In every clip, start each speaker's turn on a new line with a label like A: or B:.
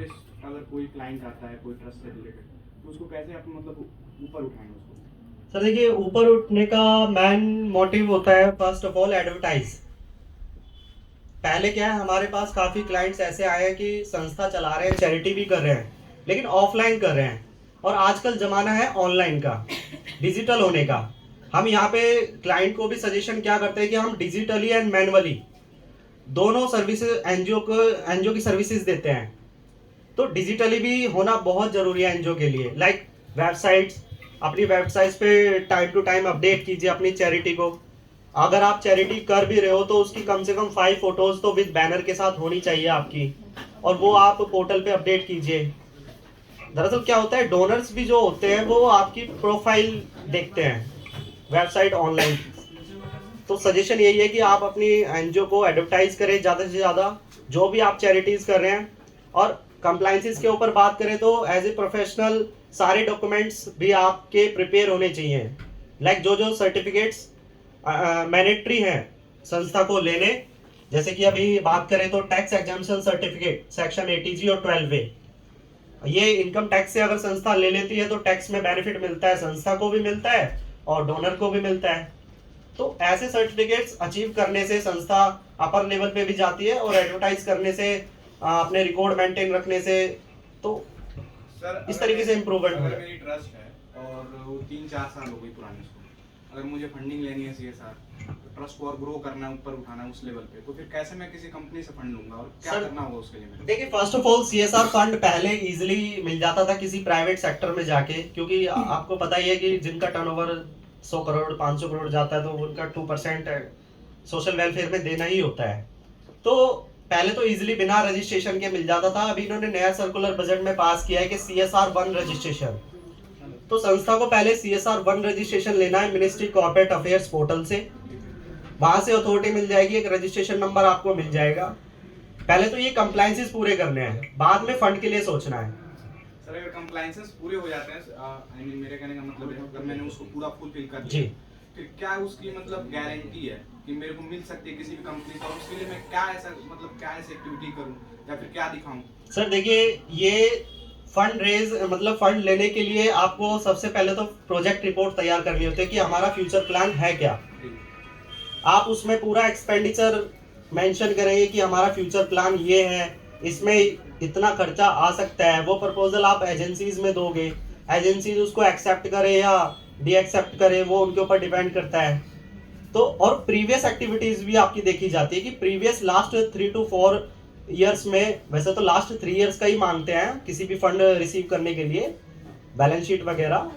A: पे अगर कोई क्लाइंट आता है कोई ट्रस्ट से रिलेटेड, तो उसको कैसे आप मतलब ऊपर उठाएंगे उसको?
B: सर देखिए, ऊपर उठने का मेन मोटिव होता है फर्स्ट ऑफ ऑल एडवर्टाइज। पहले क्या है, हमारे पास काफ़ी क्लाइंट्स ऐसे आए हैं कि संस्था चला रहे हैं, चैरिटी भी कर रहे हैं, लेकिन ऑफलाइन कर रहे हैं। और आजकल ज़माना है ऑनलाइन का, डिजिटल होने का। हम यहाँ पे क्लाइंट को भी सजेशन क्या करते हैं कि हम डिजिटली एंड मैनुअली दोनों सर्विसेज एनजीओ की सर्विसेज देते हैं। तो डिजिटली भी होना बहुत ज़रूरी है एनजीओ के लिए। लाइक वेबसाइट्स, अपनी वेबसाइट्स पे टाइम टू टाइम अपडेट कीजिए अपनी चैरिटी को। अगर आप चैरिटी कर भी रहे हो तो उसकी कम से कम 5 फोटोज तो विद बैनर के साथ होनी चाहिए आपकी, और वो आप पोर्टल पे अपडेट कीजिए। दरअसल क्या होता है, डोनर्स भी जो होते हैं वो आपकी प्रोफाइल देखते हैं वेबसाइट ऑनलाइन। तो सजेशन यही है कि आप अपनी एनजीओ को एडवर्टाइज करें ज़्यादा से ज़्यादा, जो भी आप चैरिटीज़ कर रहे हैं। और कंप्लाइंसेस के ऊपर बात करें तो एज ए प्रोफेशनल सारे डॉक्यूमेंट्स भी आपके प्रिपेयर होने चाहिए। लाइक जो जो सर्टिफिकेट्स मैंडेटरी हैं संस्था को लेने, जैसे कि अभी बात करें तो tax exemption certificate section 80G और 12A। ये इनकम टैक्स से अगर संस्था ले लेती है तो टैक्स में बेनिफिट मिलता है, संस्था को भी मिलता है और डोनर को भी मिलता है। तो ऐसे सर्टिफिकेट्स अचीव करने से संस्था अपर लेवल पे भी जाती है, और एडवर्टाइज करने से अपने रिकॉर्ड मेंटेन रखने से तो
A: सर
B: इस तरीके से इम्प्रूवमेंट हो
A: अगर
B: जाए।
A: मेरी ट्रस्ट है और वो 3-4 साल हो गई पुरानी उसको, अगर मुझे फंडिंग लेनी है सीएसआर, तो ट्रस्ट को और ग्रो करना है, ऊपर उठाना है उस लेवल पे, तो फिर कैसे मैं किसी कंपनी से फंड लूंगा और क्या
B: सर
A: करना होगा उसके लिए मेरे को?
B: देखिए, first of all CSR fund पहले इजीली मिल जाता था किसी प्राइवेट सेक्टर में जाके, क्योंकि आपको पता ही है कि जिनका टर्नओवर 100 करोड़ 500 करोड़ जाता है तो उनका 2% सोशल वेलफेयर में देना ही होता है। तो पहले तो इजीली बिना रजिस्ट्रेशन के मिल जाता था। अभी इन्होंने नया सर्कुलर बजट में पास किया है कि CSR 1 रजिस्ट्रेशन। तो संस्था को पहले CSR 1 रजिस्ट्रेशन लेना है मिनिस्ट्री कॉर्पोरेट अफेयर्स पोर्टल से। वहां से अथॉरिटी मिल जाएगी, एक रजिस्ट्रेशन नंबर आपको मिल जाएगा। पहले तो ये कंप्लायंसेस पूरे करने हैं, बाद में फंड के लिए सोचना है।
A: सर अगर कंप्लायंसेस पूरे हो जाते हैं, आई मीन मेरे कहने का मतलब है अगर मैंने उसको पूरा फुलफिल कर
B: जी।
A: दिया, फिर क्या उसकी मतलब गारंटी है कि मेरे को मिल सकती है किसी भी कंपनी से, और उसके लिए मैं क्या ऐसा मतलब क्या ऐसी एक्टिविटी करूं या फिर क्या दिखाऊं?
B: सर देखिए, ये फंड रेज मतलब फंड लेने के लिए आपको सबसे पहले तो प्रोजेक्ट रिपोर्ट तैयार करनी होती है कि हमारा फ्यूचर प्लान है क्या। आप उसमें पूरा एक्सपेंडिचर मेंशन करेंगे कि हमारा फ्यूचर प्लान ये है, इसमें इतना खर्चा आ सकता है। वो प्रपोजल आप एजेंसीज में दोगे, एजेंसीज उसको एक्सेप्ट करे या डी एक्सेप्ट करे, वो उनके ऊपर डिपेंड करता है। तो और प्रीवियस एक्टिविटीज भी आपकी देखी जाती है कि प्रीवियस लास्ट 3 to 4 ईयर्स में, वैसे तो लास्ट 3 ईयर्स का ही मांगते हैं किसी भी फंड रिसीव करने के लिए, बैलेंस शीट वगैरह।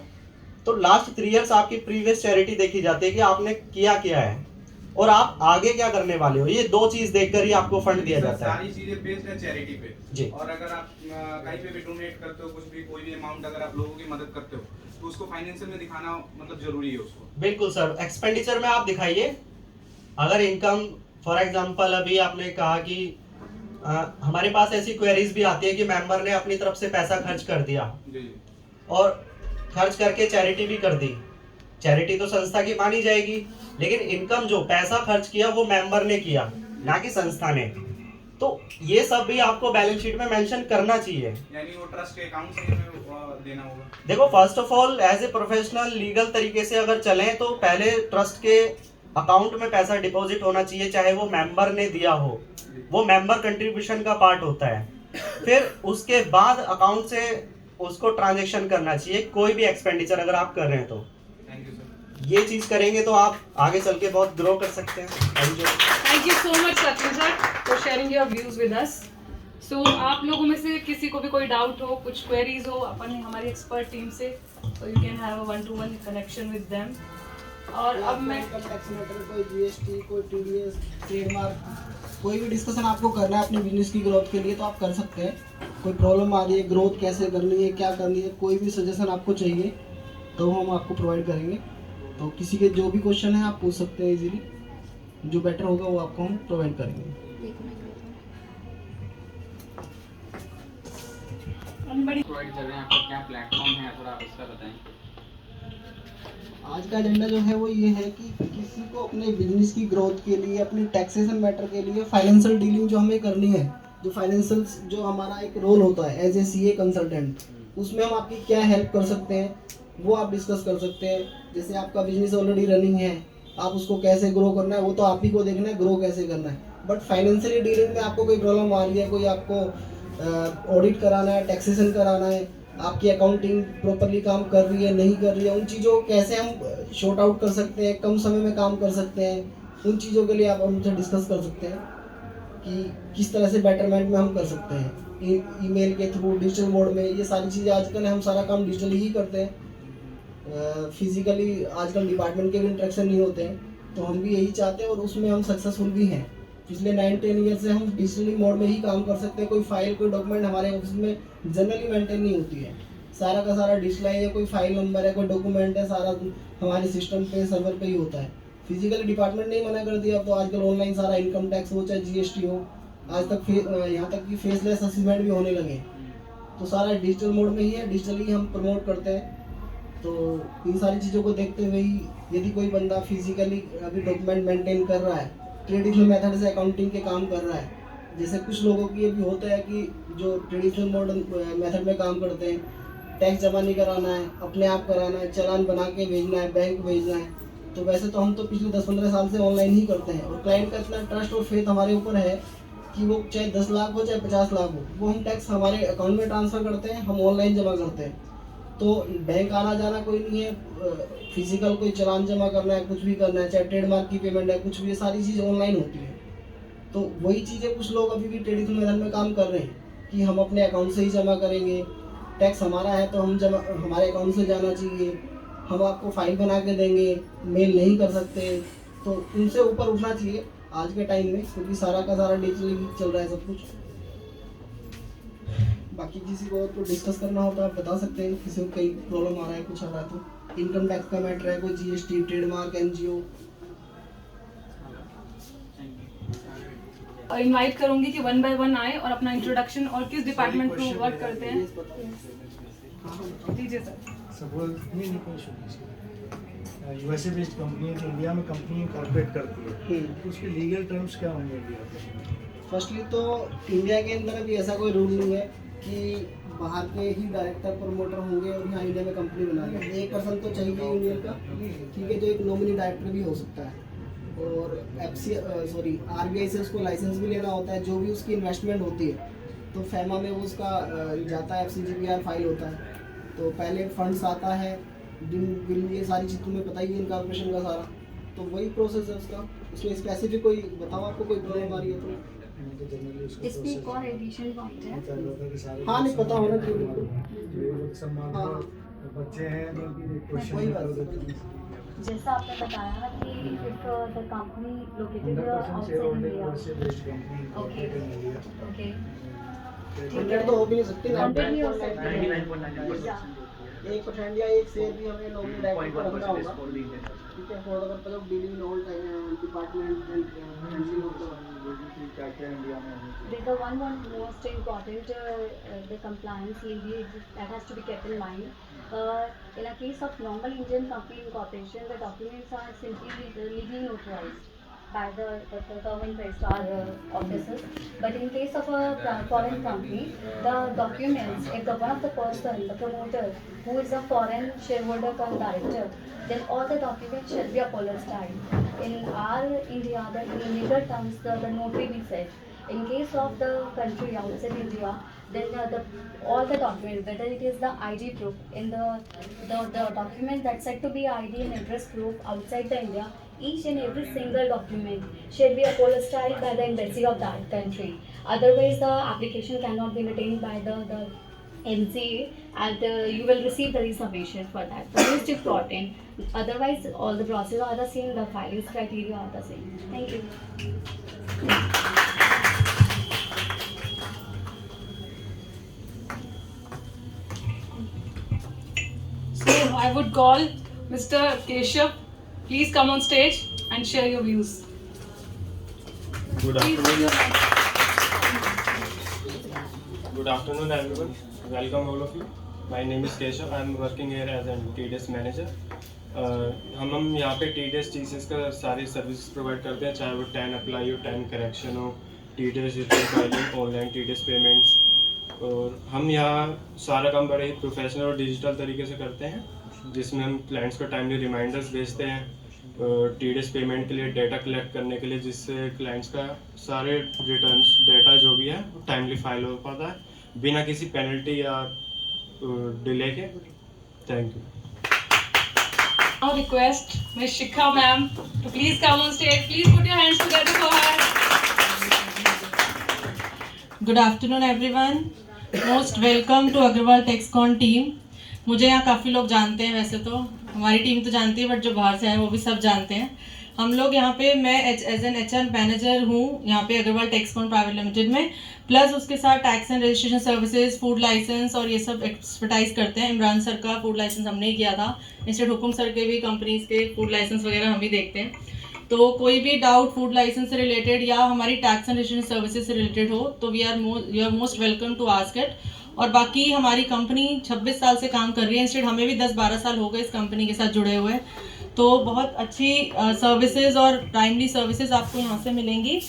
B: तो लास्ट 3 ईयर्स आपकी प्रीवियस चैरिटी देखी जाती है कि आपने किया क्या है और आप आगे क्या करने वाले हो। ये 2 चीज देखकर ही आपको फंड दिया जाता है।
A: सारी चीजें बेस्ड है चैरिटी पे
B: जी।
A: और अगर आप कहीं पे भी डोनेट करते हो, कुछ भी कोई भी अमाउंट अगर आप लोगों की मदद करते हो, तो उसको फाइनेंशियल में दिखाना मतलब जरूरी है उसको।
B: बिल्कुल सर, एक्सपेंडिचर में आप दिखाइए। अगर इनकम फॉर एग्जांपल अभी आपने कहा कि हमारे पास ऐसी क्वेरीज भी आती है कि मेंबर ने अपनी तरफ से पैसा खर्च कर दिया
A: जी।
B: और खर्च करके चैरिटी भी कर दी। चैरिटी तो संस्था की मानी जाएगी, लेकिन इनकम जो पैसा खर्च किया वो मेंबर ने किया, ना कि संस्था ने। तो ये सब भी आपको बैलेंस शीट में मेंशन करना चाहिए।
A: यानी वो ट्रस्ट के अकाउंट से ही देना होगा।
B: देखो, first of all as a professional legal तरीके से अगर चलें तो पहले ट्रस्ट के अकाउंट में पैसा डिपॉजिट होना चाहिए, चाहे वो मेंबर ने दिया हो, वो मेंबर कंट्रीब्यूशन का पार्ट होता है। फिर उसके बाद अकाउंट से उसको ट्रांजैक्शन करना चाहिए, कोई भी एक्सपेंडिचर अगर आप कर रहे हैं तो।
A: Thank you sir.
B: ये चीज करेंगे तो आप आगे चल के बहुत ग्रो कर सकते हैं। Thank you.
C: Thank you so much Sachin sir for sharing your views with us. So आप लोगों में से किसी को भी कोई डाउट हो, कुछ क्वेरीज हो अपन हमारी एक्सपर्ट टीम से, तो you can have a 1-to-1 connection with them. और अब मैं
D: इनकम टैक्स मैटर, कोई जीएसटी, कोई टीडीएस, ट्रेडमार्क, कोई भी डिस्कशन आपको करना है अपने बिजनेस की ग्रोथ के लिए तो आप कर सकते हैं। कोई प्रॉब्लम आ रही है, ग्रोथ कैसे करनी है, क्या करनी है, कोई भी सजेशन आपको चाहिए तो हम आपको प्रोवाइड करेंगे। तो किसी के जो भी क्वेश्चन है आप पूछ सकते हैं इजीली, जो बेटर होगा वो आपको हम प्रोवाइड करेंगे।
A: प्रोवाइड कर रहे हैं, आपका क्या प्लेटफॉर्म है, थोड़ा आप इसका बताएं।
D: आज का एजेंडा जो है वो ये है कि किसी को अपने बिजनेस की ग्रोथ के लिए, अपनी टैक्सेशन मैटर के लिए, फाइनेंशियल डीलिंग जो हमें करनी है, जो फाइनेंशियल जो हमारा एक रोल होता है एज ए सीए कंसल्टेंट, उसमें हम आपकी क्या हेल्प कर सकते हैं वो आप डिस्कस कर सकते हैं। जैसे आपका बिजनेस ऑलरेडी रनिंग है, आप उसको कैसे ग्रो करना है वो तो आप ही को देखना है, ग्रो कैसे करना है। बट फाइनेंशियली डीलिंग में आपको कोई प्रॉब्लम आ रही है, कोई आपको ऑडिट कराना है, टैक्सेशन कराना है, आपकी अकाउंटिंग प्रॉपरली काम कर रही है नहीं कर रही है, उन चीज़ों को कैसे हम शॉर्ट आउट कर सकते हैं, कम समय में काम कर सकते हैं, उन चीज़ों के लिए आप हमसे डिस्कस कर सकते हैं कि किस तरह से बेटरमेंट में हम कर सकते हैं। ईमेल के थ्रू, डिजिटल मोड में, ये सारी चीज़ें आजकल हम सारा काम डिजिटली ही करते हैं। फिजिकली आजकल डिपार्टमेंट के भी इंटरेक्शन नहीं होते हैं, तो हम भी यही चाहते हैं और उसमें हम सक्सेसफुल भी हैं। पिछले 9-10 ईयर से हम डिजिटली मोड में ही काम कर सकते हैं। कोई फाइल, कोई डॉक्यूमेंट हमारे ऑफिस में जनरली मेंटेन नहीं होती है, सारा का सारा डिजिटलाइज है। कोई फाइल नंबर है, कोई डॉक्यूमेंट है, सारा हमारे सिस्टम पे, सर्वर पे ही होता है। फिजिकली डिपार्टमेंट नहीं मना कर दिया, अब तो आजकल ऑनलाइन सारा इनकम टैक्स हो चाहे जीएसटी हो, आज तक यहाँ तक कि फेसलेस असेसमेंट भी होने लगे, तो सारा डिजिटल मोड में ही है, डिजिटली हम प्रमोट करते हैं। तो इन सारी चीज़ों को देखते हुए ही यदि कोई बंदा फिजिकली अभी डॉक्यूमेंट मेंटेन कर रहा है, ट्रेडिशनल मेथड से अकाउंटिंग के काम कर रहा है, जैसे कुछ लोगों की ये भी होता है कि जो ट्रेडिशनल मॉडर्न मेथड में काम करते हैं, टैक्स जमा नहीं कराना है, अपने आप कराना है, चालान बना के भेजना है, बैंक भेजना है, तो वैसे तो हम तो पिछले 10-15 साल से ऑनलाइन ही करते हैं। और क्लाइंट का इतना ट्रस्ट और फेथ हमारे ऊपर है कि वो चाहे 10 लाख हो चाहे 50 लाख हो, वो हम टैक्स हमारे अकाउंट में ट्रांसफ़र करते हैं, हम ऑनलाइन जमा करते हैं। तो बैंक आना जाना कोई नहीं है, फिजिकल कोई चालान जमा करना है, कुछ भी करना है, चाहे ट्रेडमार्क की पेमेंट है, कुछ भी, ये सारी चीज़ ऑनलाइन होती है। तो वही चीज़ें कुछ लोग अभी भी ट्रेडिशनल मेथड में काम कर रहे हैं कि हम अपने अकाउंट से ही जमा करेंगे, टैक्स हमारा है तो हम जमा हमारे अकाउंट से जाना चाहिए, हम आपको फाइल बना के देंगे, मेल नहीं कर सकते। तो उनसे ऊपर उठना चाहिए आज के टाइम में, क्योंकि सारा का सारा डिजिटली चल रहा है सब कुछ। बाकी किसी को और को डिस्कस करना हो तो आप बता सकते हैं, किसी को कई प्रॉब्लम आ रहा है, कुछ आ रहा है तो। इनकम टैक्स का मैटर है, कोई जीएसटी, ट्रेडमार्क, एनजीओ।
C: और इनवाइट करूंगी कि 1 बाय 1 आए और अपना इंट्रोडक्शन और किस डिपार्टमेंट में वर्क करते हैं दीजिए सर।
E: सपोज नहीं कोई इशू यूएसए बेस्ड कंपनी है जो इंडिया में कंपनी इनकॉर्पोरेट करती है, तो उसके लीगल टर्म्स क्या होंगे इंडिया में?
D: फर्स्टली तो इंडिया के अंदर अभी ऐसा कोई रूल नहीं है कि बाहर के ही डायरेक्टर प्रमोटर होंगे और यहाँ इंडिया में कंपनी बना लें। एक पर्सन तो चाहिए इंडियन का, ठीक है, जो एक नॉमिनी डायरेक्टर भी हो सकता है। और आरबीआई से उसको लाइसेंस भी लेना होता है, जो भी उसकी इन्वेस्टमेंट होती है तो फैमा में वो उसका जाता है, FCGBR फाइल होता है, तो पहले फंड्स आता है, बिल, ये सारी चीज़ तुम्हें पता ही है इनकॉर्पोरेशन का सारा, तो वही प्रोसेस है उसका। उसमें स्पेसिफिक कोई बताओ, आपको कोई प्रॉब्लम आ रही है तो
F: इसमें एक और एडिशन बात है।
D: हाँ, नहीं पता होना चाहिए बिल्कुल। हाँ,
E: बच्चे हैं जो कि क्वेश्चन
D: कोई बात
F: जैसा आपने बताया कि if the company located outside India, okay okay,
D: 100 तो हो भी नहीं सकती,
F: 100 भी हो सकती है,
D: 1% या 1 शेयर भी हमें नॉमिनी डायरेक्टर पर रखना होगा, ठीक है, फॉर अगर मतलब डीलिंग ऑल डिपार्टमेंट एंड
E: क्या इंडिया में
F: the one most important the compliance legally that has to be kept in mind. In a case of normal Indian company incorporation, the documents are simply legally notarized by the government registrar officers. But in case of a foreign company, the documents, if the one of the person, the promoter, who is a foreign shareholder come director, then all the documents shall be apostilled. In our India, the in legal terms, the notary we said. In case of the country outside India, then all the documents, whether it is the ID proof, in the document that's said to be ID and address proof outside the India, each and every single document should be apostilled by the embassy of that country. Otherwise, the application cannot be retained by the MCA, and you will receive the reservation for that. So most important. Otherwise, all the processes are the same, the filings criteria are the same. Thank you.
C: So I would call Mr. Keshav. Please come on stage and share your views.
G: Good
C: Please
G: afternoon.
C: raise your hand.
G: Good afternoon, everyone. Welcome all of you. My name is Keshav. I am working here as a TDS manager. हम यहाँ पे TDS TCS का सारी service provide करते हैं, चाहे वो 10 apply हो, 10 करेक्शन हो, TDS return filing, online TDS payments. और हम यहाँ सारा काम बड़े ही प्रोफेशनल और डिजिटल तरीके से करते हैं, जिसमें हम क्लाइंट्स को टाइमली रिमाइंडर्स भेजते हैं TDS पेमेंट के लिए, डेटा कलेक्ट करने के लिए, जिससे क्लाइंट्स का सारे रिटर्न्स डेटा जो भी है टाइमली फाइल हो पाता है बिना किसी पेनल्टी या डिले के। Thank you.
C: Now request Ms. Shikha ma'am to please come on stage. Please put your hands together for her.
H: Good afternoon everyone. Most welcome to Agarwal TechCon team. मुझे यहाँ काफ़ी लोग जानते हैं, वैसे तो हमारी टीम तो जानती है, बट जो बाहर से आए वो भी सब जानते हैं। हम लोग यहाँ पे, मैं एज एन HR मैनेजर हूँ यहाँ पे अग्रवाल टेक्सकॉन प्राइवेट लिमिटेड में, प्लस उसके साथ tax and registration services, food license और ये सब एक्सपर्टाइज करते हैं। इमरान सर का फूड लाइसेंस हमने ही किया था, इंस्टेड हुकुम सर के भी कंपनीज के फूड लाइसेंस वगैरह हम ही देखते हैं। तो कोई भी डाउट फूड लाइसेंस से रिलेटेड या हमारी टैक्स एंड रजिस्ट्रेशन सर्विसेज से रिलेटेड हो तो you are most welcome to ask it. और बाकी हमारी कंपनी 26 साल से काम कर रही है, इंस्टेड हमें भी 10-12 साल हो गए इस कंपनी के साथ जुड़े हुए। तो बहुत अच्छी सर्विसेज और टाइमली सर्विसेज आपको यहाँ से मिलेंगी।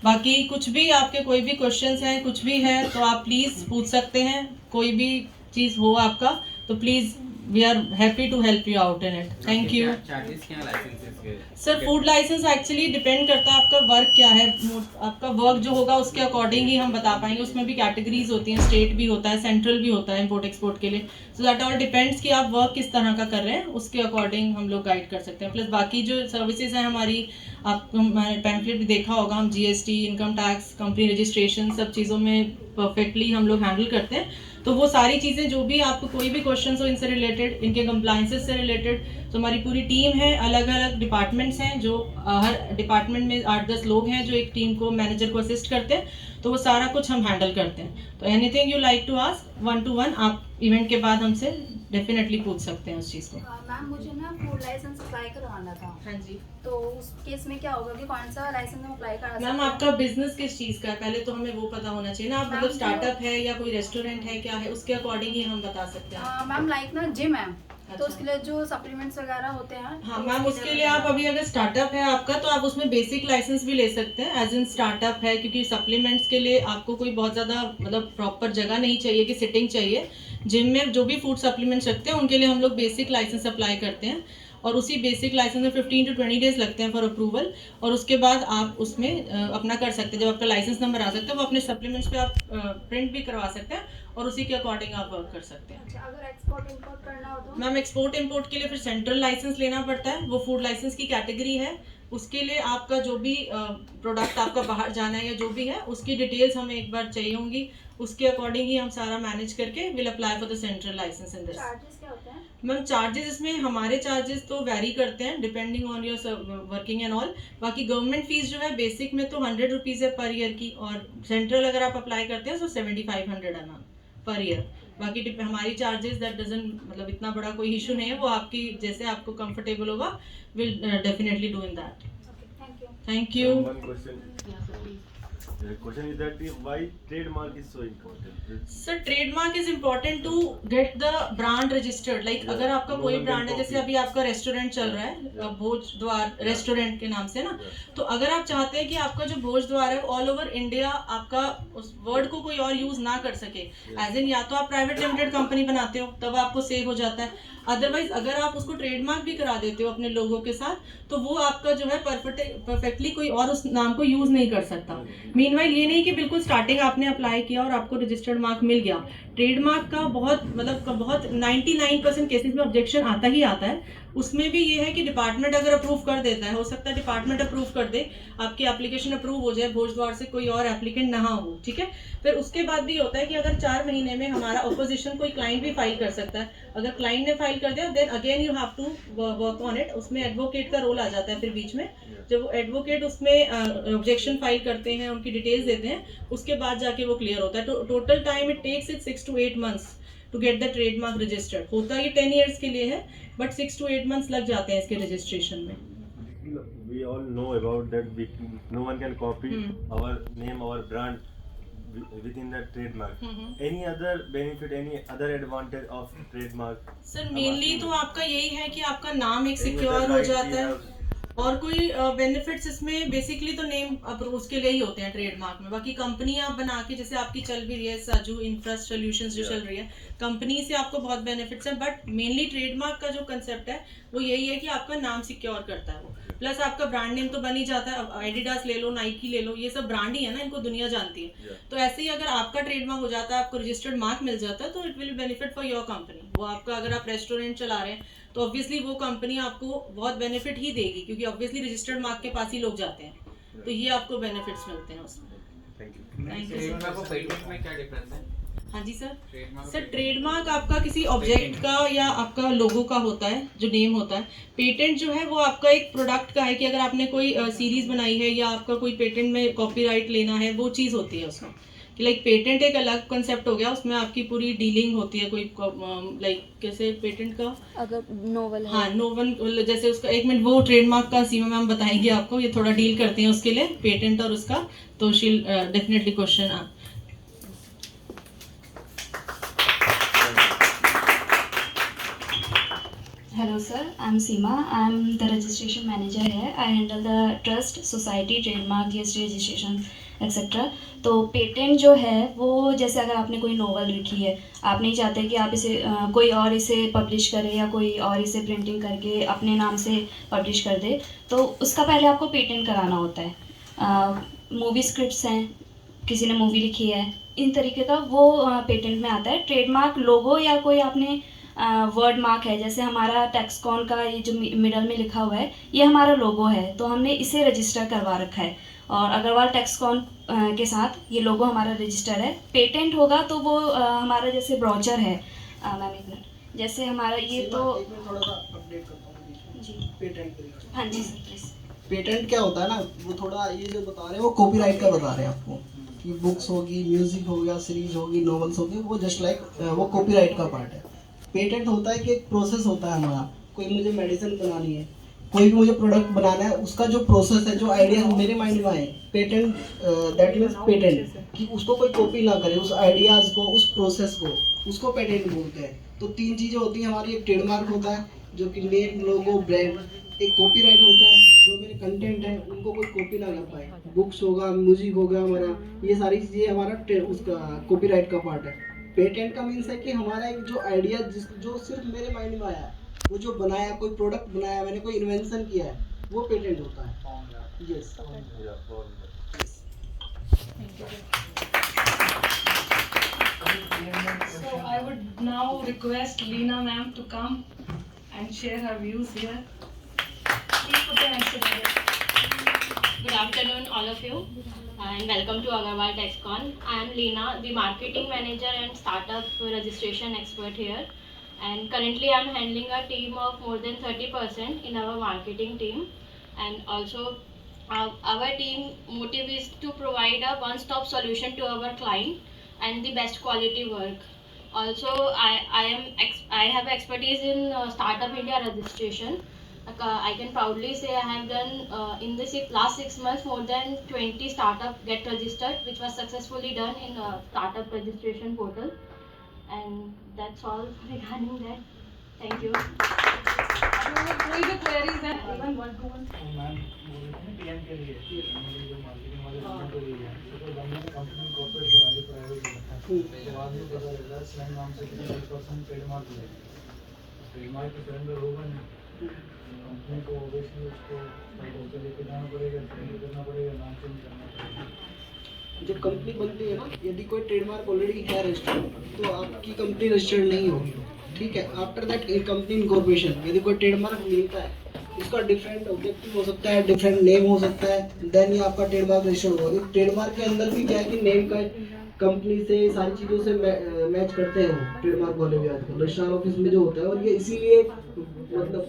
H: बाकी कुछ भी आपके कोई भी क्वेश्चंस हैं, कुछ भी है तो आप प्लीज़ पूछ सकते हैं। कोई भी चीज़ हो आपका तो please we are happy to help you out in it. Thank you.
I: Charges क्या लाइसेंसेस के?
H: Sir food license actually depend करता है आपका वर्क क्या है, आपका वर्क जो होगा उसके अकॉर्डिंग ही हम बता पाएंगे। उसमें भी कैटेगरीज होती हैं, स्टेट भी होता है, सेंट्रल भी होता है इम्पोर्ट एक्सपोर्ट के लिए। सो दैट ऑल डिपेंड्स कि आप वर्क किस तरह का कर रहे हैं, उसके अकॉर्डिंग हम लोग गाइड कर सकते हैं। प्लस बाकी जो सर्विसेज हैं हमारी, आप हमारे पैम्फलेट भी देखा होगा, हम GST, income tax, company registration, सब चीज़ों में परफेक्टली हम लोग हैंडल करते हैं। तो वो सारी चीज़ें जो भी आपको कोई भी क्वेश्चन हो इनसे रिलेटेड, इनके कंप्लाइंसेस से रिलेटेड, तो हमारी पूरी टीम है, अलग अलग डिपार्टमेंट्स हैं, जो हर डिपार्टमेंट में 8-10 लोग हैं जो एक टीम को, मैनेजर को असिस्ट करते हैं। तो वो सारा कुछ हम हैंडल करते हैं। तो anything you like to ask 1-to-1 आप इवेंट के बाद हमसे डेफिनेटली पूछ सकते हैं उस चीज़ को।
J: मैम मुझे ना फूड लाइसेंस अप्लाई करवाना था।
H: हाँ जी।
J: तो उस केस में क्या होगा कि कौन सा लाइसेंस हम अप्लाई करा सकते हैं?
H: मैम आपका बिजनेस किस चीज़ का है, पहले तो हमें वो पता होना चाहिए ना। आप मतलब स्टार्टअप है या कोई रेस्टोरेंट है, क्या है, उसके अकॉर्डिंग ही हम बता सकते हैं।
J: मैम लाइक ना जिम है,
H: अच्छा।
J: तो उसके लिए जो सप्लीमेंट्स वगैरह होते हैं।
H: हाँ मैम, उसके लिए आप अभी अगर स्टार्टअप है आपका तो आप उसमें बेसिक लाइसेंस भी ले सकते हैं एज इन स्टार्टअप है, क्योंकि सप्लीमेंट्स के लिए आपको कोई बहुत ज़्यादा मतलब प्रॉपर जगह नहीं चाहिए कि सिटिंग चाहिए। जिम में जो भी फूड सप्लीमेंट्स रखते हैं उनके लिए हम लोग बेसिक लाइसेंस अप्लाई करते हैं, और उसी बेसिक लाइसेंस में 15 to 20 डेज लगते हैं फॉर अप्रूवल। और उसके बाद आप उसमें अपना कर सकते हैं, जब आपका लाइसेंस नंबर आ सकता है वो अपने सप्लीमेंट्स पे आप प्रिंट भी करवा सकते हैं और उसी के अकॉर्डिंग आप वर्क कर सकते हैं।
J: अच्छा, अगर एक्सपोर्ट इंपोर्ट करना हो तो?
H: मैम एक्सपोर्ट इंपोर्ट के लिए फिर सेंट्रल लाइसेंस लेना पड़ता है, वो फूड लाइसेंस की कैटेगरी है। उसके लिए आपका जो भी प्रोडक्ट आपका बाहर जाना है या जो भी है उसकी डिटेल्स हमें एक बार चाहिए होंगी, उसके अकॉर्डिंग ही हम सारा मैनेज करके will apply for the central license in this.
J: Charges क्या होते हैं?
H: मैम चार्जेस इसमें हमारे चार्जेस तो वेरी करते हैं depending on your working and all. बाकी गवर्नमेंट फीस जो है बेसिक में तो 100 रुपीज़ है पर ईयर की, और सेंट्रल अगर आप अप्लाई करते हैं तो 7500 है मैम पर ईयर। बाकी हमारी चार्जेस दैट डजंट मतलब इतना बड़ा कोई इशू नहीं है, वो आपकी जैसे आपको कंफर्टेबल होगा will definitely do in that. Thank you.
K: One question. The question is that why trademark is so important?
H: Sir trademark is important to get the brand registered. Like अगर आपका कोई ब्रांड है, जैसे अभी आपका रेस्टोरेंट चल रहा है भोज द्वार रेस्टोरेंट के नाम से ना, तो अगर आप चाहते हैं कि आपका जो भोज द्वार है ऑल ओवर इंडिया आपका उस वर्ड को कोई और यूज ना कर सके, एज इन या तो आप प्राइवेट लिमिटेड कंपनी बनाते हो तब आपको सेव हो जाता है, अदरवाइज अगर आप उसको ट्रेडमार्क भी करा देते हो अपने लोगों के साथ तो वो आपका जो है परफेक्टली कोई और उस नाम को यूज नहीं कर सकता। मीनवाइल ये नहीं कि बिल्कुल स्टार्टिंग आपने अप्लाई किया और आपको रजिस्टर्ड मार्क मिल गया। ट्रेडमार्क का बहुत 99% केसेस में ऑब्जेक्शन आता ही आता है। उसमें भी ये है कि डिपार्टमेंट अगर अप्रूव कर देता है, हो सकता है डिपार्टमेंट अप्रूव कर दे, आपकी एप्लीकेशन अप्रूव हो जाए, भोज द्वार से कोई और एप्लीकेंट ना हो, ठीक है। फिर उसके बाद भी होता है कि अगर 4 महीने में हमारा अपोजिशन कोई क्लाइंट भी फाइल कर सकता है। अगर क्लाइंट ने फाइल कर दिया then again you have to work on it. उसमें एडवोकेट का रोल आ जाता है फिर बीच में। जब वो एडवोकेट उसमें ऑब्जेक्शन फाइल करते हैं, उनकी डिटेल्स देते हैं, उसके बाद जाके वो क्लियर होता है। Total time it takes 6 to 8 months to get the trademark registered. होता ये 10 years के लिए है, बट 6 to 8 months लग जाते हैं इसके रजिस्ट्रेशन में।
K: We all know about that. No one can copy our name, our brand within that trademark. Any other benefit, any other advantage of trademark?
H: Sir mainly तो आपका यही है कि आपका नाम एक सिक्योर हो जाता है, और कोई बेनिफिट्स इसमें बेसिकली तो नेम उसके लिए ही होते हैं ट्रेडमार्क में। बाकी कंपनी आप बना के, जैसे आपकी चल भी रही है साजू इंफ्रा सॉल्यूशंस जो चल रही है, कंपनी से आपको बहुत बेनिफिट्स हैं, बट मेनली ट्रेडमार्क का जो कंसेप्ट है वो यही है कि आपका नाम सिक्योर करता है वो, प्लस आपका ब्रांड नेम तो बन ही जाता है। अब एडिडास ले लो, नाइकी ले लो, ये सब ब्रांड ही है ना, इनको दुनिया जानती है। तो ऐसे ही अगर आपका ट्रेडमार्क हो जाता है, आपको रजिस्टर्ड मार्क मिल जाता है, तो it will benefit for your company. वो आपका, अगर आप रेस्टोरेंट चला रहे हैं तो ऑब्वियसली वो कंपनी आपको बहुत बेनिफिट ही देगी, क्योंकि ऑब्वियसली रजिस्टर्ड मार्क के पास ही लोग जाते हैं, तो ये आपको बेनिफिट्स मिलते हैं उसमें।
K: Thank you.
H: Thank you.
I: Trademark और पेटेंट में क्या डिफरेंस है?
H: हाँ जी सर।
I: ट्रेडमार्क
H: सर ट्रेडमार्क आपका किसी ऑब्जेक्ट का या आपका लोगो का होता है, जो नेम होता है। पेटेंट जो है वो आपका एक प्रोडक्ट का है, कि अगर आपने कोई सीरीज बनाई है या आपका कोई पेटेंट में कॉपीराइट लेना है, वो चीज़ होती है उसमें। कि लाइक पेटेंट एक अलग कंसेप्ट हो गया, उसमें आपकी पूरी डीलिंग होती है, कोई लाइक कैसे पेटेंट का,
J: अगर नोवेल है,
H: हाँ नोवन, जैसे उसका 1 मिनट वो ट्रेडमार्क का सीमा मैम बताएंगे आपको, ये थोड़ा डील करते हैं उसके लिए पेटेंट और उसका, तो शील definitely question.
J: Hello sir, I'm Seema. I'm the registration manager here. I handle the trust, society, trademark, GST registration, etc. तो पेटेंट जो है वो, जैसे अगर आपने कोई नोवेल लिखी है, आप नहीं चाहते कि आप इसे कोई और इसे पब्लिश करे या कोई और इसे प्रिंटिंग करके अपने नाम से पब्लिश कर दे, तो उसका पहले आपको पेटेंट कराना होता है। मूवी स्क्रिप्ट्स हैं, किसी ने मूवी लिखी है, इन तरीके का वो पेटेंट में आता है। ट्रेडमार्क लोगो या कोई आपने वर्ड मार्क है, जैसे हमारा टेक्सकॉन का ये जो मिडल में लिखा हुआ है, ये हमारा लोगो है, तो हमने इसे रजिस्टर करवा रखा है, और अग्रवाल टेक्सकॉन के साथ ये लोगो हमारा रजिस्टर है। पेटेंट होगा तो वो हमारा जैसे ब्रोचर है, मैम एक मिनट, जैसे हमारा ये तो
D: थोड़ा सा अपडेट करता हूँ
J: जी,
D: पेटेंट के लिए।
J: हाँ जी सर प्लीज़।
D: पेटेंट क्या होता है ना, वो थोड़ा ये जो बता रहे हैं वो कॉपीराइट का बता रहे हैं आपको, कि बुक्स होगी, म्यूजिक हो गया, सीरीज होगी, नॉवेल्स होगी, वो जस्ट लाइक वो कॉपीराइट का पार्ट है। पेटेंट होता है कि एक प्रोसेस होता है हमारा, कोई मुझे मेडिसिन बनानी है, कोई भी मुझे प्रोडक्ट बनाना है, उसका जो प्रोसेस है, जो आइडिया मेरे माइंड में आए, पेटेंट दैट मीन्स पेटेंट, कि उसको कोई कॉपी ना करे, उस आइडियाज़ को, उस प्रोसेस को, उसको पेटेंट बोलते हैं। तो 3 चीज़ें होती हैं हमारी, एक ट्रेडमार्क होता है जो कि नेम, लोगो, ब्रांड, एक कॉपीराइट होता है जो मेरे कंटेंट है उनको कोई कॉपी ना कर पाए, बुक्स होगा, म्यूजिक हो गया हमारा, ये सारी चीज़ें हमारा उसका कॉपीराइट का पार्ट है। पेटेंट का मीन्स है कि हमारा एक जो आइडिया जो सिर्फ मेरे माइंड में आया, वो जो बनाया, कोई प्रोडक्ट बनाया, मैंने कोई इन्वेंशन किया है, वो पेटेंट होता है। Yes.
C: So I would now request Leena ma'am to come and share her views here. Please put your hands together.
L: Good afternoon, all of you, and welcome to Agarwal TechCon. I am Leena, the marketing manager and startup registration expert here. And currently, I am handling a team of more than 30% in our marketing team. And also, our team motive is to provide a one-stop solution to our client and the best quality work. Also, I have expertise in Startup India registration. I can proudly say I have done in the last 6 months more than 20 startup get registered, which was successfully done in startup registration portal. And that's all regarding that. Thank you.
C: कोई भी queries है, even one to one.
E: Ma'am बोल रहे थे PM के लिए हमारी जो मार्केटिंग वाले डिपार्टमेंट हो गई है, तो हमने कंपनी कॉर्पोरेट करा दी प्राइवेट, तो बाद में पता लगा स्लैम नाम से 1% ट्रेडमार्क है, ट्रेडमार्क के सरेंडर होगा नहीं, कंपनी को ऑब्वियसली उसको से लेके जाना पड़ेगा, सरेंडर करना पड़ेगा, नाम चेंज करना पड़ेगा।
D: जब कंपनी बनती है ना, यदि कोई ट्रेडमार्क ऑलरेडी है रजिस्टर्ड, तो आपकी कंपनी रजिस्टर्ड नहीं होगी, ठीक है। आफ्टर दैट कंपनी इनकॉर्पोरेशन, यदि कोई ट्रेडमार्क मिलता है, इसका डिफरेंट ऑब्जेक्टिव हो सकता है, डिफरेंट नेम हो सकता है, देन ये आपका ट्रेडमार्क रजिस्टर्ड होगा। ट्रेडमार्क के अंदर भी क्या है कि नेम का कंपनी से, सारी चीज़ों से मैच करते हैं वो ट्रेडमार्क वाले भी आजकल रजिस्ट्रार ऑफिस में जो होता है, और ये इसीलिए मतलब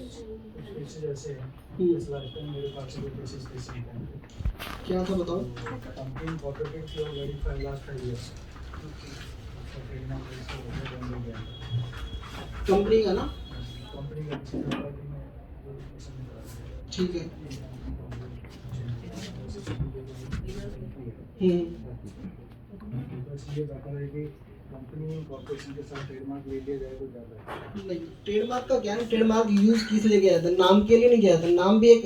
E: जैसे मेरे पास केसेस कैसे हैं,
D: क्या था बताओ।
E: कंपनी कॉर्पोरेट से वेरीफाई लास्ट 5 इयर्स
D: कंपनी का ना,
E: कंपनी का
D: ठीक है।
E: बस ये बता रहे कि कंपनी कॉर्पोरेशन के साथ ट्रेडमार्क ले लिया जाए तो ज़्यादा है।
D: नहीं, ट्रेडमार्क का क्या है, ट्रेडमार्क यूज किस लिए किया जाता है? नाम के लिए नहीं किया जाता, नाम भी एक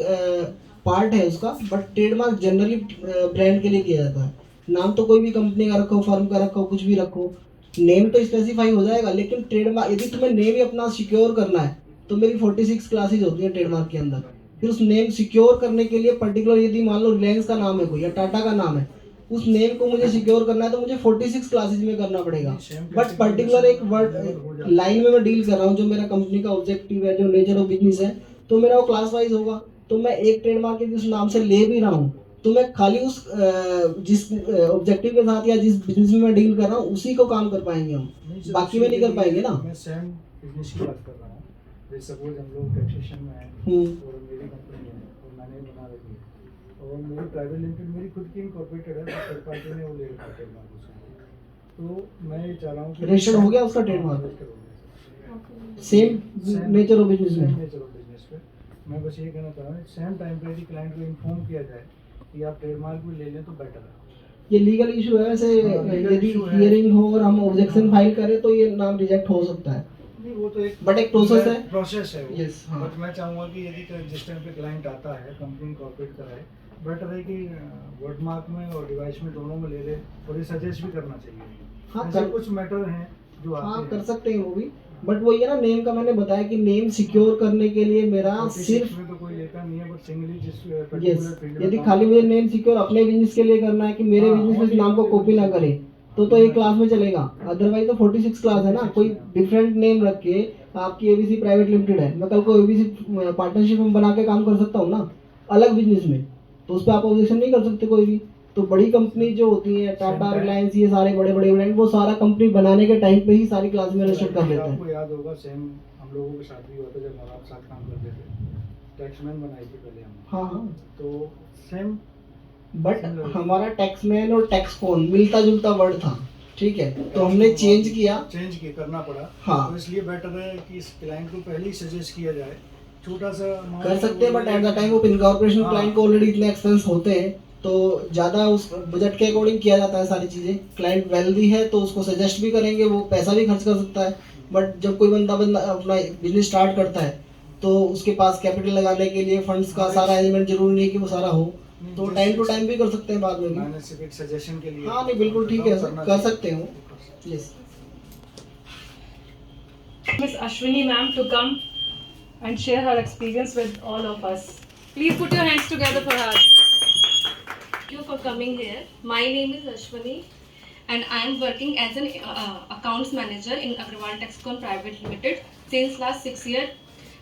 D: पार्ट है उसका, बट ट्रेडमार्क जनरली ब्रांड के लिए किया जाता है। नाम तो कोई भी कंपनी का रखो, फर्म का रखो, कुछ भी रखो, नेम तो स्पेसिफाई हो जाएगा, लेकिन ट्रेडमार्क यदि तुम्हें नेम ही अपना सिक्योर करना है तो मेरी 46 क्लासेज होती है ट्रेडमार्क के अंदर। फिर उस नेम सिक्योर करने के लिए पर्टिकुलर यदि मान लो रिलायंस का नाम है कोई या टाटा का नाम है, उस नेम को मुझे सिक्योर करना है तो मुझे 46 क्लासेज में करना पड़ेगा। बट पर्टिकुलर एक वर्ड लाइन में मैं डील कर रहा हूँ, जो मेरा कंपनी का ऑब्जेक्टिव है, जो नेचर ऑफ बिजनेस है, तो मेरा वो क्लास वाइज होगा। तो मैं एक ट्रेडमार्क के जिस नाम से ले भी रहा हूँ तो मैं खाली उस जिस ऑब्जेक्टिव के साथ या जिस बिजनेस में मैं डील कर रहा हूँ उसी को काम कर पाएंगे हम, बाकी में नहीं कर पाएंगे ना।
E: मैं सेम बिजनेस की बात कर रहा हूँ। जैसे सपोज हम लोग टैक्सेशन में हैं और मेरी कंपनी है और मैंने बना रखी है और मेरी प्राइवेट लिमिटेड मेरी खुद की इनकॉर्पोरेटेड है, तो थर्ड पार्टी ने वो ले रखा है ट्रेडमार्क उसका। तो मैं ये चाह रहा हूँ कि
D: रजिस्टर्ड हो गया उसका trademark, same nature of business में।
E: नेचर ऑफ बिजनेस पे मैं बस ये कहना चाह रहा हूँ, सेम टाइम पे यदि क्लाइंट को इन्फॉर्म किया जाए कि आप ट्रेडमार्क भी ले लें तो बेटर है।
D: ये लीगल इशू है वैसे, यदि हियरिंग हो और हम ऑब्जेक्शन फाइल करें तो ये नाम रिजेक्ट हो सकता है।
E: नहीं, वो तो एक
D: बट एक प्रोसेस है,
E: प्रोसेस है वो।
D: Yes, हाँ।
E: बट मैं चाहूँगा कि यदि जिस टाइम पे क्लाइंट आता है कंपनी इनकॉर्पोरेट कराए, बेटर है कि वर्ड मार्क में और डिवाइस में दोनों में ले ले, और ये सजेस्ट भी करना चाहिए।
D: हाँ,
E: ऐसे कुछ मैटर हैं जो
D: हाँ
E: आते
D: कर
E: हैं।
D: सकते हैं वो भी, बट वही है ना, नेम का मैंने बताया कि नेम सिक्योर करने के लिए मेरा
E: 46
D: सिर्फ
E: में तो कोई लेता नहीं है, बट सिंगली जिस
D: यस,
E: पर्टिकुलर फील्ड में
D: यदि
E: काम
D: खाली
E: करता
D: मुझे नेम सिक्योर अपने बिजनेस के लिए करना है कि मेरे
E: हाँ,
D: बिजनेस में
E: only
D: नाम को
E: अपने
D: कॉपी ना
E: business
D: करे, तो एक क्लास में चलेगा। अदरवाइज तो 46 क्लास है ना, कोई डिफरेंट नेम रख के आपकी एबीसी प्राइवेट लिमिटेड है, मैं कल को एबीसी पार्टनरशिप में बना के काम कर सकता हूँ ना अलग बिजनेस में, तो उस पर आप ऑब्जेक्शन नहीं कर सकते कोई भी। तो बड़ी कंपनी जो होती है टाटा, रिलायंस, ये सारे बड़े बड़े ब्रांड, वो सारा कंपनी बनाने के टाइम पे ही सारी क्लास में रजिस्टर कर लेते
E: आपको
D: हैं।
E: याद होगा सेम हम लोगों के साथ भी हुआ था जब आप साथ काम करते थे, टैक्समैन बनाई थी पहले हम।
D: हाँ हाँ,
E: तो सेम
D: बट हमारा टैक्समैन और टैक्सकॉन मिलता जुलता वर्ड था, ठीक है, तो हमने चेंज किया
E: करना पड़ा।
D: हाँ।
E: तो इसलिए बेटर है कि इस क्लाइंट को पहले ही सजेस्ट किया जाए, छोटा सा amount
D: कर सकते हैं, but at the time of incorporation
E: हाँ।
D: क्लाइंट को ऑलरेडी इतने एक्सपेंस होते हैं, तो ज़्यादा उस बजट के अकॉर्डिंग किया जाता है सारी चीज़ें। क्लाइंट वेल्दी है तो उसको सजेस्ट भी करेंगे, वो पैसा भी खर्च कर सकता है। बट जब कोई बंदा अपना बिजनेस स्टार्ट करता है तो उसके पास कैपिटल लगाने के लिए फंड्स का सारा अरेंजमेंट जरूरी नहीं कि वो सारा हो, तो टाइम टू टाइम भी कर सकते हैं बाद में भी।
E: मैंने सिर्फ एक सजेशन के लिए
D: हाँ नहीं बिल्कुल ठीक है,
E: करना
D: कर
E: चाहिए।
D: सकते हो। Yes,
C: Miss Ashwini ma'am to come and share her experience with all of us. Please put your hands together for her.
J: Thank you for coming here. My name is Ashwini and I am working as an accounts manager in Agrawal Texcon Private Limited since last 6 years.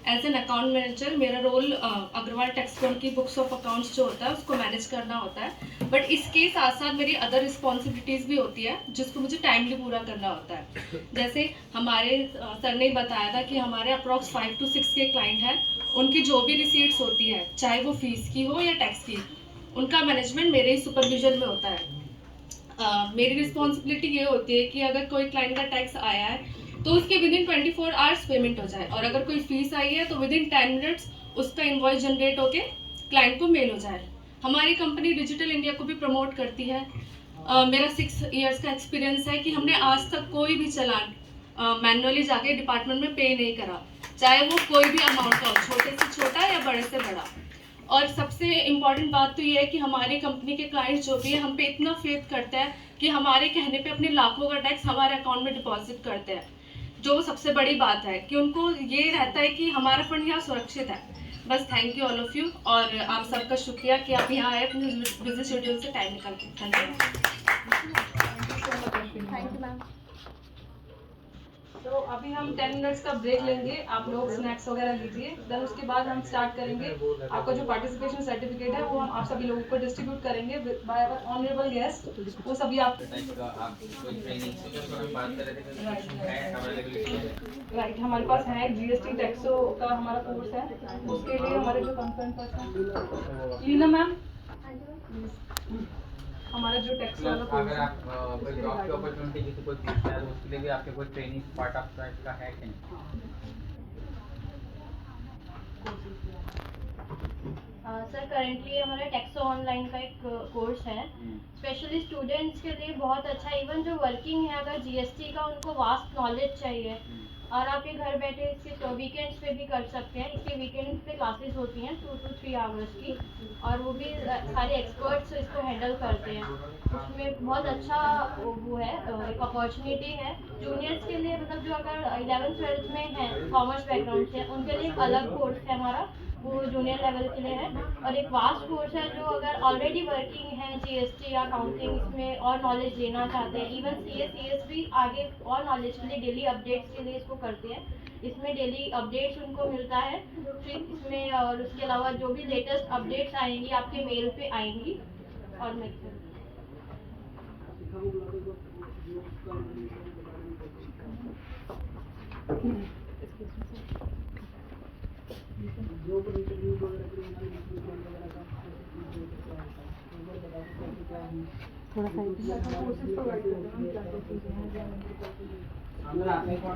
J: As an account manager मेरा role Agarwal Taxcon की books of accounts जो होता है उसको manage करना होता है, but इसके साथ साथ मेरी अदर रिस्पॉन्सिबिलिटीज़ भी होती है जिसको मुझे टाइमली पूरा करना होता है। जैसे हमारे सर ने बताया था कि हमारे अप्रॉक्स 5 to 6 के क्लाइंट हैं, उनकी जो भी रिसीट्स होती है चाहे वो फीस की हो या टैक्स की, उनका मैनेजमेंट मेरे ही सुपरविजन में होता है। मेरी रिस्पॉन्सिबिलिटी ये होती है कि अगर कोई क्लाइंट का टैक्स आया है तो उसके विद इन 24 आवर्स पेमेंट हो जाए, और अगर कोई फीस आई है तो विद इन 10 मिनट्स उसका इनवॉइस जनरेट होके क्लाइंट को मेल हो जाए। हमारी कंपनी डिजिटल इंडिया को भी प्रमोट करती है। मेरा 6 इयर्स का एक्सपीरियंस है कि हमने आज तक कोई भी चालान मैनुअली जाके डिपार्टमेंट में पे नहीं करा, चाहे वो कोई भी अमाउंट हो, छोटे से छोटा या बड़े से बड़ा। और सबसे इम्पॉर्टेंट बात तो ये है कि हमारी कंपनी के क्लाइंट्स जो भी है हम पे इतना फेथ करते हैं कि हमारे कहने पे अपने लाखों का टैक्स हमारे अकाउंट में डिपॉजिट करते हैं, जो सबसे बड़ी बात है कि उनको ये रहता है कि हमारा फंड यहाँ सुरक्षित है। बस thank you all of you, और आप सबका शुक्रिया कि आप यहाँ आए अपने बिजी शेड्यूल से टाइम निकाल के।
F: Thank you ma'am.
C: तो अभी हम 10 मिनट्स का ब्रेक लेंगे, आप लोग स्नैक्स वगैरह लीजिए, देन उसके बाद हम स्टार्ट करेंगे। आपका जो पार्टिसिपेशन सर्टिफिकेट है वो हम आप सभी लोगों को डिस्ट्रीब्यूट करेंगे बाय आवर ऑनरेबल गेस्ट, वो सभी आप राइट। हमारे पास है GST टैक्सो का हमारा कोर्स है, उसके लिए हमारे जो कंसर्न पर्सन लीना मैम, हमारा जो टैक्स वाला
I: अगर आप कोई जॉब की अपॉर्चुनिटी किसी को पूछता है तो उसके लिए भी आपके कोई ट्रेनिंग पार्ट ऑफ का है कि नहीं?
L: सर करेंटली हमारा टैक्सो ऑनलाइन का एक कोर्स है, स्पेशली स्टूडेंट्स के लिए बहुत अच्छा है। इवन जो वर्किंग है, अगर जीएसटी का उनको वास्ट नॉलेज चाहिए और आप ये घर बैठे इसके वीकेंड्स पे भी कर सकते हैं। इसके वीकेंड्स पे क्लासेस होती हैं 2 to 3 आवर्स की, और वो भी सारे एक्सपर्ट्स इसको हैंडल करते हैं। उसमें बहुत अच्छा वो है, एक अपॉर्चुनिटी है जूनियर्स के लिए। मतलब जो अगर 11th-12th में है, कॉमर्स बैकग्राउंड से, उनके लिए एक अलग कोर्स है हमारा, वो जूनियर लेवल के लिए है। और एक वास्ट कोर्स है जो अगर ऑलरेडी वर्किंग है जीएसटी या अकाउंटिंग इसमें और नॉलेज लेना चाहते हैं, इवन सीएस भी आगे और नॉलेज के लिए डेली अपडेट्स के लिए इसको करते हैं। इसमें डेली अपडेट्स उनको मिलता है, फिर इसमें और उसके अलावा जो भी लेटेस्ट अपडेट्स आएंगी आपके मेल पे आएंगी। और मैं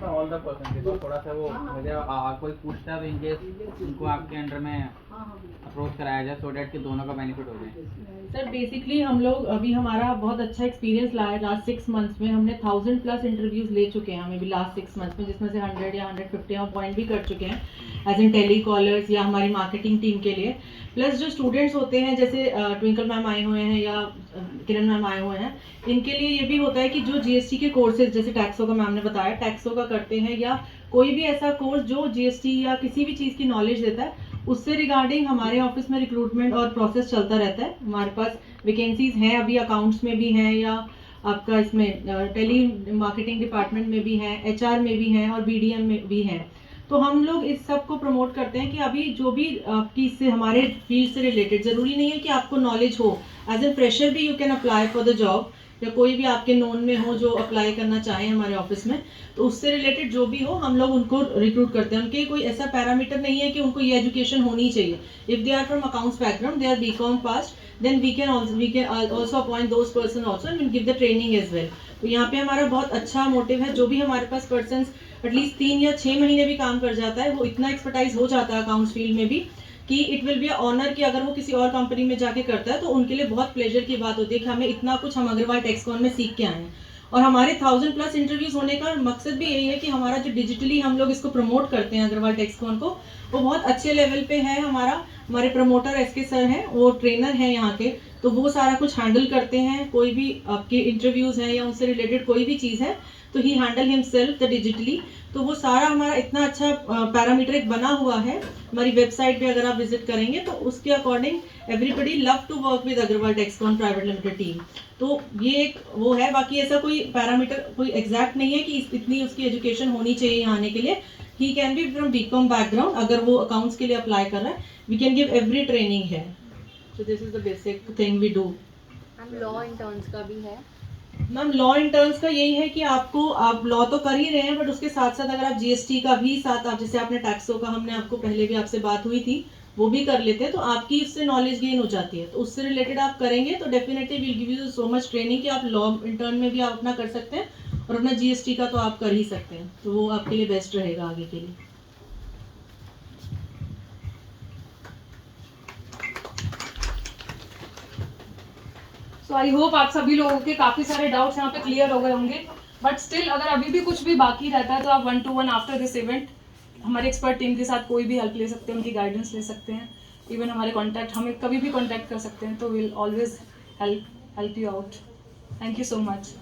I: ऑल द परसेंटेज थोड़ा सा वो मुझे कोई पूछता है तो इनकेस उनको आपके अंडर में अप्रोच कराया जाए, सो डैट कि दोनों का बेनिफिट हो जाए।
H: सर बेसिकली हम लोग अभी हमारा बहुत अच्छा एक्सपीरियंस रहा है। लास्ट 6 मंथ्स में हमने 1000+ इंटरव्यूज ले चुके हैं हमें भी लास्ट 6 मंथ्स में, जिसमें से 100 या 150 हम अपॉइंट भी कर चुके हैं एज इन टेली कॉलर्स या हमारी मार्केटिंग टीम के लिए। प्लस जो स्टूडेंट्स होते हैं, जैसे ट्विंकल मैम आए हुए हैं या किरण मैम आए हुए हैं, इनके लिए ये भी होता है कि जो जीएसटी के कोर्सेज, जैसे टैक्सो का मैम ने बताया, टैक्सो का करते हैं या कोई भी ऐसा कोर्स जो जीएसटी या किसी भी चीज़ की नॉलेज देता है, उससे रिगार्डिंग हमारे ऑफिस में रिक्रूटमेंट और प्रोसेस चलता रहता है। हमारे पास वैकेंसीज हैं, अभी अकाउंट्स में भी हैं या आपका इसमें टेली मार्केटिंग डिपार्टमेंट में भी हैं, एचआर में भी हैं और बीडीएम में भी हैं। तो हम लोग इस सब को प्रमोट करते हैं कि अभी जो भी आपकी इससे हमारे फील्ड से रिलेटेड, ज़रूरी नहीं है कि आपको नॉलेज हो, एज ए फ्रेशर भी you can apply for the job, या कोई भी आपके नोन में हो जो अप्लाई करना चाहें हमारे ऑफिस में, तो उससे रिलेटेड जो भी हो हम लोग उनको रिक्रूट करते हैं। उनके कोई ऐसा पैरामीटर नहीं है कि उनको ये एजुकेशन होनी चाहिए। If they are from accounts background, they are BCom passed, then we can also appoint those person also and give the training as well. तो यहाँ पे हमारा बहुत अच्छा मोटिव है। जो भी हमारे पास पर्सन एटलीस्ट 3 या 6 महीने भी काम कर जाता है, वो इतना एक्सपर्टाइज हो जाता है अकाउंट्स फील्ड में भी कि इट विल बी ऑनर कि अगर वो किसी और कंपनी में जाके करता है तो उनके लिए बहुत प्लेजर की बात होती है कि हमें इतना कुछ हम अग्रवाल टेक्सकॉन में सीख के आए हैं। और हमारे 1000+ इंटरव्यूज होने का मकसद भी यही है कि हमारा जो डिजिटली हम लोग इसको प्रमोट करते हैं अग्रवाल टेक्सकॉन को, वो बहुत अच्छे लेवल पे है। हमारे प्रमोटर एसके सर हैं, वो ट्रेनर हैं यहाँ के, तो वो सारा कुछ हैंडल करते हैं। कोई भी आपके इंटरव्यूज हैं या उनसे रिलेटेड कोई भी चीज़ है तो ही हैंडल हिमसेल्फ द डिजिटली। तो वो सारा हमारा इतना अच्छा पैरामीट्रिक बना हुआ है। हमारी वेबसाइट पे अगर आप विजिट करेंगे तो उसके according everybody love to work with Agarwal टेक्सकॉन private limited team. तो ये एक वो है। बाकी ऐसा कोई पैरामीटर कोई एग्जैक्ट नहीं है कि इतनी उसकी एजुकेशन होनी चाहिए यहाँ आने के लिए। He can be from BCom background, अगर वो अकाउंट्स के लिए अप्लाई कर रहा है, we can give every training है। So this is the basic thing we do.
F: Law interns का भी है
H: मैम। लॉ इंटर्न्स का यही है कि आप लॉ तो कर ही रहे हैं, बट उसके साथ साथ अगर आप जीएसटी का भी साथ, आप जैसे आपने टैक्सो का, हमने आपको पहले भी आपसे बात हुई थी, वो भी कर लेते हैं तो आपकी उससे नॉलेज गेन हो जाती है। तो उससे रिलेटेड आप करेंगे तो definitely will give you so much training कि आप लॉ इंटर्न में भी आप अपना कर सकते हैं और अपना जीएसटी का तो आप कर ही सकते हैं। तो वो आपके लिए बेस्ट रहेगा आगे के लिए।
C: सो आई होप आप सभी लोगों के काफ़ी सारे डाउट्स यहाँ पे क्लियर हो गए होंगे। बट स्टिल अगर अभी भी कुछ भी बाकी रहता है तो आप 1-to-1 आफ्टर दिस इवेंट हमारे एक्सपर्ट टीम के साथ कोई भी हेल्प ले सकते हैं, उनकी गाइडेंस ले सकते हैं। इवन हमारे कॉन्टैक्ट, हमें कभी भी कॉन्टैक्ट कर सकते हैं। तो will always help you out. Thank you so much.